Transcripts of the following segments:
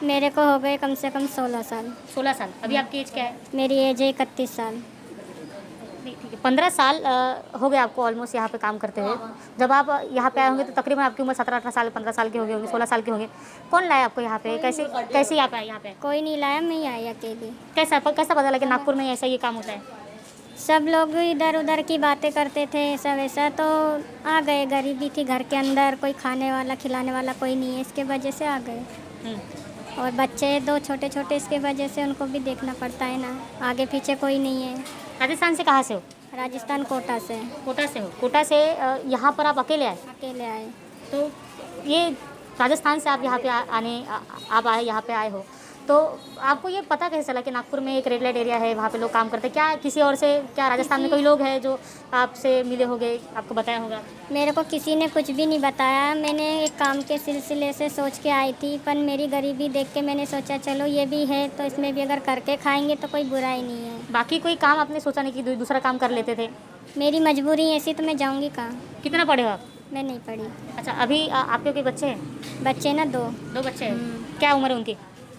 मेरे को हो गए कम से कम 16 साल। 16 साल। अभी आपकी एज क्या है? मेरी एज है 31 साल। नहीं, ठीक है। 15 साल हो गए आपको ऑलमोस्ट यहाँ पे काम करते हुए। जब आप यहाँ पे आए होंगे तो तकरीबन आपकी उम्र 17-18 साल, 15 साल के हो गए होंगे, 16 साल के होंगे। कौन लाया आपको यहाँ पे? कैसे कैसे आप आए यहाँ पे? कोई नहीं लाया, मैं ही आई अकेली। कैसा पता लगा कि नागपुर में ऐसा ये काम होता है? सब लोग इधर उधर की बातें करते थे, सब ऐसा, तो आ गए। गरीबी थी घर के अंदर, कोई खाने वाला खिलाने वाला कोई नहीं है, इसके वजह से आ गए। हुँ। और बच्चे दो छोटे छोटे, इसके वजह से उनको भी देखना पड़ता है ना, आगे पीछे कोई नहीं है। राजस्थान से कहाँ से हो? राजस्थान कोटा से। कोटा से हो। कोटा से यहाँ पर आप अकेले आए? अकेले आए। तो ये राजस्थान से आप यहाँ पे आप आए, यहाँ पे आए हो, तो आपको ये पता कैसे चला कि नागपुर में एक रेड लाइट एरिया है, वहाँ पे लोग काम करते हैं? क्या किसी और से, क्या राजस्थान में कोई लोग हैं जो आपसे मिले होंगे, आपको बताया होगा? मेरे को किसी ने कुछ भी नहीं बताया। मैंने एक काम के सिलसिले से सोच के आई थी, पर मेरी गरीबी देख के मैंने सोचा चलो ये भी है तो इसमें भी अगर करके खाएंगे तो कोई बुराई नहीं है। बाकी कोई काम आपने सोचा नहीं कि दूसरा काम कर लेते थे? मेरी मजबूरी ऐसी, तो मैं जाऊंगी कहाँ। कितना पढ़े हो आप? मैं नहीं पढ़ी। अच्छा, अभी आपके कोई बच्चे हैं? बच्चे ना दो। 2 बच्चे हैं। क्या उम्र है उनकी?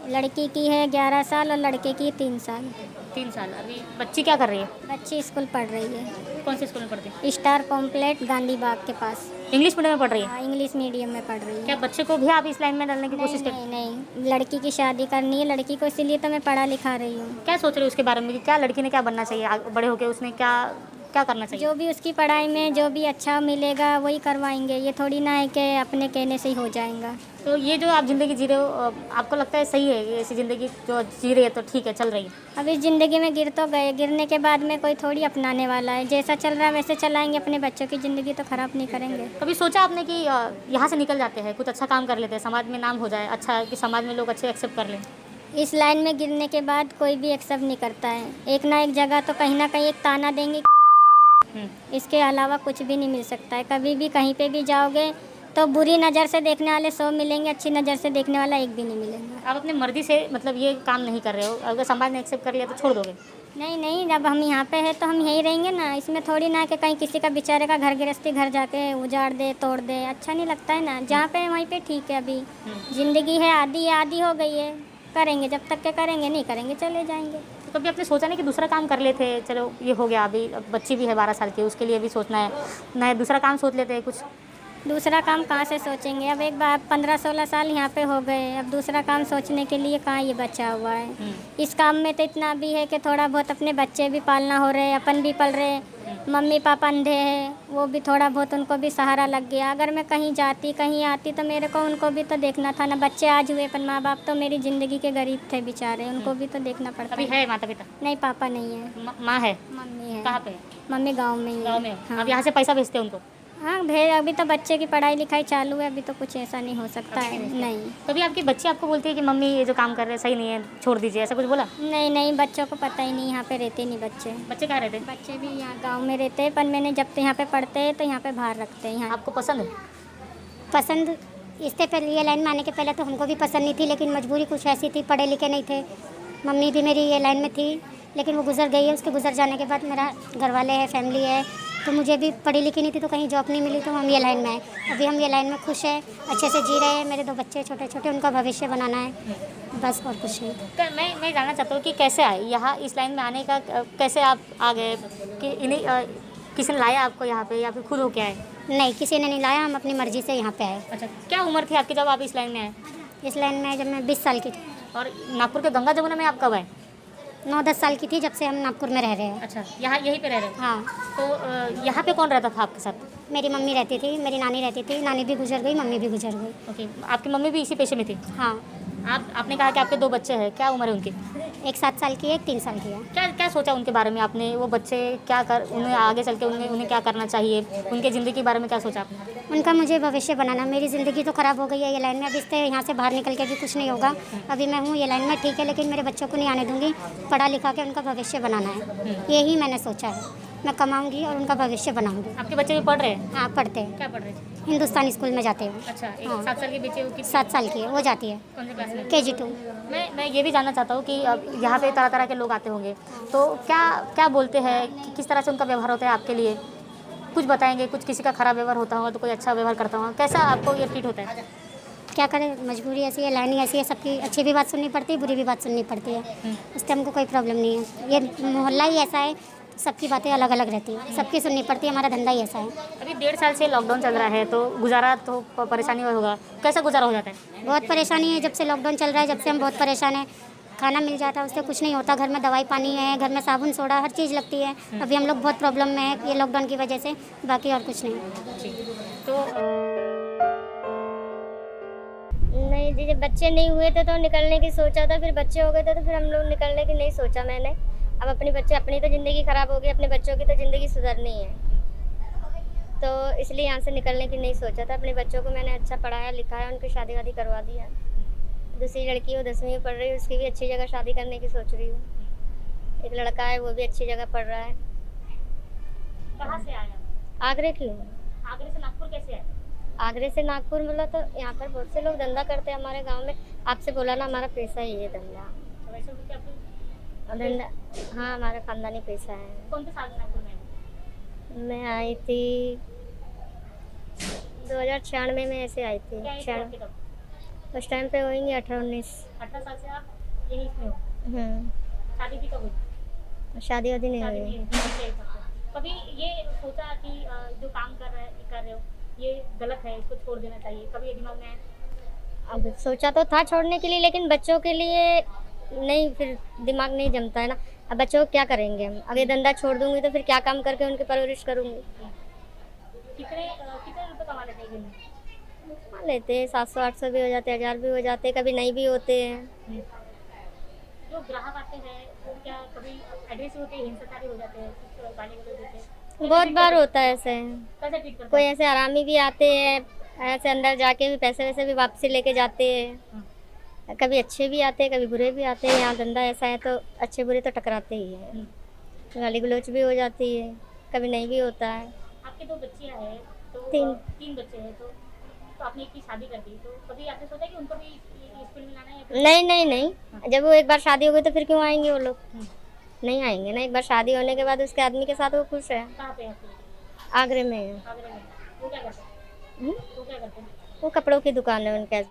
लड़की की है 11 साल और लड़के की 3 साल। 3 साल। अभी बच्ची क्या कर रही है? बच्ची स्कूल पढ़ रही है। कौन से स्कूल में पढ़ती है? स्टार कॉम्प्लेट गांधी बाग के पास। इंग्लिश मीडियम में पढ़ रही है? हाँ, इंग्लिश मीडियम में पढ़ रही है। क्या बच्चे को भी आप इस लाइन में डालने की कोशिश कर? नहीं नहीं, लड़की की शादी करनी है लड़की को, इसीलिए तो मैं पढ़ा लिखा रही हूँ। क्या सोच रहे हो उसके बारे में कि क्या लड़की ने क्या बनना चाहिए बड़े होकर? उसने क्या क्या करना चाहिए? जो भी उसकी पढ़ाई में जो भी अच्छा मिलेगा वही करवाएंगे, ये थोड़ी ना है कि अपने कहने से ही हो जाएगा। तो ये जो आप ज़िंदगी जी रहे हो, आपको लगता है सही है? ये ऐसी ज़िंदगी जो जी रही है तो ठीक है, चल रही है? अब इस ज़िंदगी में गिर तो गए, गिरने के बाद में कोई थोड़ी अपनाने वाला है। जैसा चल रहा है वैसे चलाएंगे, अपने बच्चों की ज़िंदगी तो ख़राब नहीं करेंगे। कभी सोचा आपने कि यहाँ से निकल जाते हैं, कुछ अच्छा काम कर लेते हैं, समाज में नाम हो जाए, अच्छा कि समाज में लोग अच्छे एक्सेप्ट कर लें? इस लाइन में गिरने के बाद कोई भी एक्सेप्ट नहीं करता है। एक ना एक जगह तो कहीं ना कहीं एक ताना देंगे, इसके अलावा कुछ भी नहीं मिल सकता है। कभी भी कहीं पे भी जाओगे तो बुरी नज़र से देखने वाले 100 मिलेंगे, अच्छी नज़र से देखने वाला एक भी नहीं मिलेगा। आप अपनी मर्ज़ी से मतलब ये काम नहीं कर रहे हो, अगर समाज ने एक्सेप्ट कर लिया तो छोड़ दोगे? नहीं नहीं, जब हम यहाँ पे हैं तो हम यहीं रहेंगे ना। इसमें थोड़ी ना कि कहीं किसी का बेचारे का घर गृहस्थी घर जाके उजाड़ दे तोड़ दे, अच्छा नहीं लगता है ना। जहाँ पे है वहीं पे ठीक है। अभी ज़िंदगी है, आधी हो गई है, करेंगे जब तक के करेंगे, नहीं करेंगे चले जाएंगे। तो कभी आपने सोचा नहीं कि दूसरा काम कर लेते? चलो ये हो गया, अभी अब बच्ची भी है 12 साल की, उसके लिए भी सोचना है, नया दूसरा काम सोच लेते हैं कुछ? दूसरा काम कहाँ से सोचेंगे? अब एक बार 15-16 साल यहाँ पे हो गए, अब दूसरा काम सोचने के लिए कहाँ ये बचा हुआ है। इस काम में तो इतना भी है कि थोड़ा बहुत अपने बच्चे भी पालना हो रहे, अपन भी पल रहे। मम्मी पापा अंधे हैं, वो भी थोड़ा बहुत उनको भी सहारा लग गया। अगर मैं कहीं जाती कहीं आती तो मेरे को उनको भी तो देखना था ना। बच्चे आज हुए, पर माँ बाप तो मेरी ज़िंदगी के गरीब थे बेचारे, उनको भी तो देखना पड़ता अभी है माता पिता? नहीं, पापा नहीं है। माँ है? मम्मी है। कहाँ पे है? मम्मी गाँव में ही है। गाँव में? हाँ। अब यहाँ से पैसा भेजते हैं उनको? हाँ भेज, अभी तो बच्चे की पढ़ाई लिखाई चालू है, अभी तो कुछ ऐसा नहीं हो सकता है। नहीं। कभी आपकी बच्ची आपको बोलती है कि मम्मी ये जो काम कर रहे हैं सही नहीं है, छोड़ दीजिए, ऐसा कुछ बोला? नहीं नहीं, बच्चों को पता ही नहीं, यहाँ पे रहते नहीं बच्चे। बच्चे कहाँ रहते हैं? बच्चे भी यहाँ गांव में रहते हैं, पर मैंने जब तो यहाँ पे पढ़ते हैं तो यहाँ पे बाहर रखते हैं। यहाँ आपको पसंद है? पसंद इससे पहले ये लाइन में आने के पहले तो हमको भी पसंद नहीं थी, लेकिन मजबूरी कुछ ऐसी थी, पढ़े लिखे नहीं थे। मम्मी भी मेरी ये लाइन में थी, लेकिन वो गुजर गई है। उसके गुजर जाने के बाद मेरा घर वाले है, फैमिली है, तो मुझे भी पढ़ी लिखी नहीं थी तो कहीं जॉब नहीं मिली, तो हम ये लाइन में आए। अभी हम ये लाइन में खुश हैं, अच्छे से जी रहे हैं। मेरे 2 बच्चे छोटे छोटे, उनका भविष्य बनाना है, बस और कुछ नहीं। तो मैं जानना चाहता हूँ कि कैसे आए यहाँ इस लाइन में आने का, कैसे आप आ गए? कि इन्हीं किसी ने लाया आपको यहाँ पे या फिर खुद हो के आए? नहीं, किसी ने नहीं लाया, हम अपनी मर्ज़ी से यहाँ पे आए। अच्छा, क्या उम्र थी आपकी जब आप इस लाइन में आए? इस लाइन में जब मैं 20 साल की थी। और नागपुर के गंगा जमुना में आप कब आए? 9-10 साल की थी, जब से हम नागपुर में रह रहे हैं। अच्छा, यहाँ यहीं पे रह रहे हैं? हाँ। तो यहाँ पे कौन रहता था आपके साथ? मेरी मम्मी रहती थी, मेरी नानी रहती थी। नानी भी गुजर गई, मम्मी भी गुजर गई। ओके, आपकी मम्मी भी इसी पेशे में थी? हाँ। आपने कहा कि आपके 2 बच्चे हैं, क्या उम्र है उनकी? एक 7 साल की है, एक 3 साल की है। क्या सोचा उनके बारे में आपने? वो बच्चे क्या कर, उन्हें आगे चल के उन्हें क्या करना चाहिए? उनके ज़िंदगी के बारे में क्या सोचा आपने? उनका मुझे भविष्य बनाना। मेरी ज़िंदगी तो ख़राब हो गई है ये लाइन में, अब इससे यहाँ से बाहर निकल के भी कुछ नहीं होगा। अभी मैं हूँ ये लाइन में, ठीक है, लेकिन मेरे बच्चों को नहीं आने दूँगी। पढ़ा लिखा के उनका भविष्य बनाना है, यही मैंने सोचा है। मैं कमाऊँगी और उनका भविष्य बनाऊँगी। आपके बच्चे भी पढ़ रहे हैं? हाँ, पढ़ते हैं, क्या पढ़ रहे हैं? हिंदुस्तानी स्कूल में जाते हैं। अच्छा, एक हाँ। 7 साल के बच्चे की 7 साल की है, वो जाती है कौन सी क्लास में? KG 2। मैं ये भी जानना चाहता हूँ कि अब यहाँ पे तरह तरह के लोग आते होंगे, तो क्या क्या बोलते हैं कि किस तरह से उनका व्यवहार होता है आपके लिए? कुछ बताएंगे? कुछ किसी का खराब व्यवहार होता होगा तो कोई अच्छा व्यवहार करता होगा, कैसा आपको ये ट्रीट होता है? क्या करें, मजबूरी ऐसी है, लाइन ही ऐसी है, सबकी अच्छी भी बात सुननी पड़ती है, बुरी भी बात सुननी पड़ती है। उससे हमको कोई प्रॉब्लम नहीं है, ये मोहल्ला ही ऐसा है, सबकी बातें अलग अलग रहती है, सबकी सुननी पड़ती है, हमारा धंधा ही ऐसा है। अभी 1.5 साल से लॉकडाउन चल रहा है, तो गुजारा तो परेशानी होगा, कैसा गुजारा हो जाता है? बहुत परेशानी है, जब से लॉकडाउन चल रहा है, जब से हम बहुत परेशान हैं। खाना मिल जाता है उससे कुछ नहीं होता, घर में दवाई पानी है, घर में साबुन सोडा हर चीज़ लगती है। अभी हम लोग बहुत प्रॉब्लम में है ये लॉकडाउन की वजह से, बाकी और कुछ नहीं। तो नहीं जी, जब बच्चे नहीं हुए थे तो निकलने की सोचा था, फिर बच्चे हो गए थे तो फिर हम लोग निकलने की नहीं सोचा मैंने। अब अपनी तो ज़िंदगी ख़राब हो गई, अपने बच्चों की तो ज़िंदगी सुधरनी है, तो इसलिए यहाँ से निकलने की नहीं सोचा था। अपने बच्चों को मैंने अच्छा पढ़ाया लिखाया, उनकी शादी वादी करवा दिया। दूसरी लड़की वो 10वीं में पढ़ रही है, उसकी भी अच्छी जगह शादी करने की सोच रही हूँ। एक लड़का है, वो भी अच्छी जगह पढ़ रहा है। कहाँ से आया? आगरे की हूँ। आगरे से नागपुर कैसे आए? आगरे से नागपुर मिला तो यहाँ पर बहुत से लोग धंधा करते हैं हमारे गांव में। आपसे बोला ना, हमारा पैसा ही है धंधा। वैसे भी क्या धंधा, हाँ, हमारा खानदानी पैसा है। कौन से साल में नागपुर में आए? मैं आई थी 2096 में, ऐसे आई थी। क्या एज थी आपकी तब? उस टाइम पे होंगी 18-19। 18 साल से आप यही इसमें हो? शादी भी कब हुई? शादी वादी नहीं शादी हुई। नहीं हुई। कभी ये सोचा कि जो काम कर रहे हो ये गलत है, इसको छोड़ देना चाहिए, कभी ये दिमाग में आया? अब सोचा तो था छोड़ने के लिए, लेकिन बच्चों के लिए नहीं, फिर दिमाग नहीं जमता है ना। अब बच्चों को क्या करेंगे हम? अब ये धंधा छोड़ दूंगी तो फिर क्या काम करके उनकी परवरिश करूंगी? कितने रुपए कमा लेते हैं दिन में? मान लेते हैं 700-800 भी हो जाते हैं, 1000 भी हो जाते हैं, कभी नहीं भी होते हैं। जो ग्राहक आते हैं वो क्या कभी एग्रेसिव होते हैं, हिंसाचारी हो जाते हैं, कुछ गाली गलौज देते हैं? बहुत बार होता है ऐसे। कैसे ट्रीट करते कोई ऐसे हरामी भी आते हैं, ऐसे अंदर जाके भी पैसे वैसे भी वापसी लेके जाते हैं। कभी अच्छे भी आते हैं, कभी बुरे भी आते हैं। यहाँ धंधा ऐसा है तो अच्छे बुरे तो टकराते ही हैं। गाली गलौज भी हो जाती है, कभी नहीं भी होता है। आपके 2 बच्चियां हैं, तो 3 बच्चे हैं, तो आपने एक की शादी कर दी, तो कभी आपने सोचा कि उनको भी इस फील्ड में लाना है या फिर? नहीं, जब वो एक बार शादी हो गई तो फिर क्यों आएंगे वो लोग? नहीं आएंगे ना। एक बार शादी होने के बाद उसके आदमी के साथ वो खुश है। कहाँ पे है आपके? आगरे में है। आगरा में। वो क्या करते हैं? वो क्या करते हैं? वो कपड़ों की दुकान है उनके।